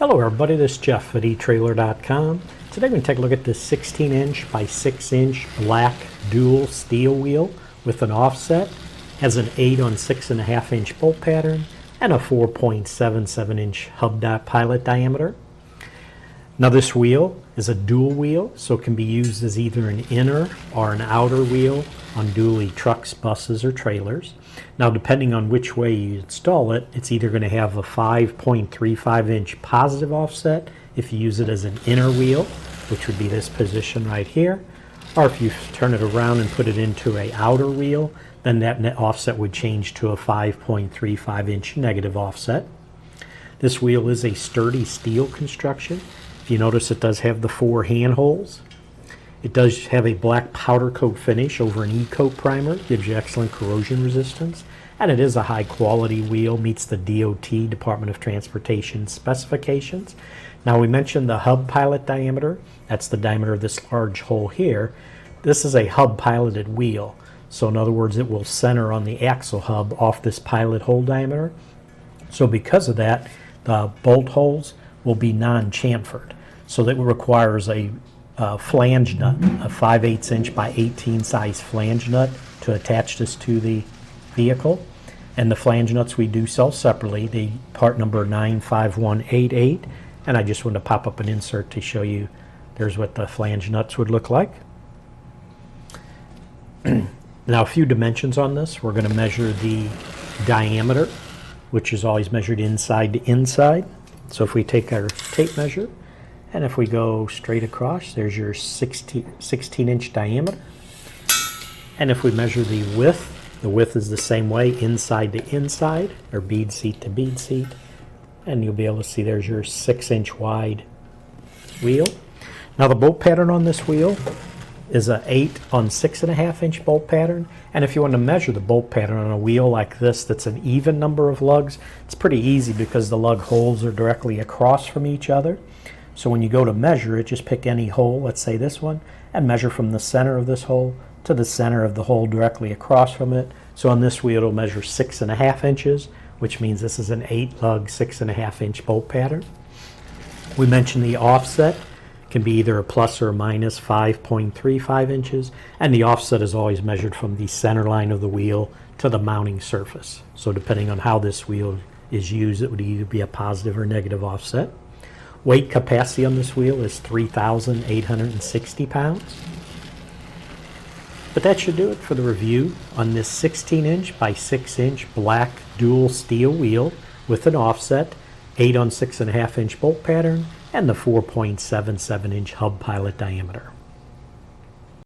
Hello everybody, this is Jeff at etrailer.com. Today we're going to take a look at this 16-inch by 6-inch black dual steel wheel with an offset. Has an 8 on 6.5-inch bolt pattern and a 4.77-inch hub pilot diameter. Now this wheel is a dual wheel, so it can be used as either an inner or an outer wheel on dually trucks, buses, or trailers. Now depending on which way you install it, it's either going to have a 5.35-inch positive offset if you use it as an inner wheel, which would be this position right here, or if you turn it around and put it into an outer wheel, then that offset would change to a 5.35-inch negative offset. This wheel is a sturdy steel construction. If you notice, it does have the 4 handholds. It does have a black powder coat finish over an E-coat primer, gives you excellent corrosion resistance, and it is a high quality wheel, meets the DOT, Department of Transportation specifications. Now we mentioned the hub pilot diameter. That's the diameter of this large hole here. This is a hub piloted wheel, so in other words it will center on the axle hub off this pilot hole diameter. So because of that, the bolt holes will be non-chamfered, so that requires a flange nut, a 5/8 inch by 18 size flange nut to attach this to the vehicle. And the flange nuts we do sell separately, the part number 95188, and I just want to pop up an insert to show you there's what the flange nuts would look like. Now a few dimensions on this. We're going to measure the diameter, which is always measured inside to inside. So if we take our tape measure, and if we go straight across, there's your 16-inch diameter. And if we measure the width is the same way, inside to inside, or bead seat to bead seat. And you'll be able to see there's your 6-inch wide wheel. Now the bolt pattern on this wheel is a 8 on 6.5-inch bolt pattern. And if you want to measure the bolt pattern on a wheel like this that's an even number of lugs, it's pretty easy because the lug holes are directly across from each other. So when you go to measure it, just pick any hole, let's say this one, and measure from the center of this hole to the center of the hole directly across from it. So on this wheel it'll measure 6.5 inches, which means this is an 8-lug 6.5-inch bolt pattern. We mentioned the offset can be either a plus or minus 5.35 inches, and the offset is always measured from the center line of the wheel to the mounting surface. So depending on how this wheel is used, it would either be a positive or negative offset. Weight capacity on this wheel is 3,860 pounds. But that should do it for the review on this 16-inch by 6-inch black dual steel wheel with an offset, 8 on 6.5-inch bolt pattern, and the 4.77-inch hub pilot diameter.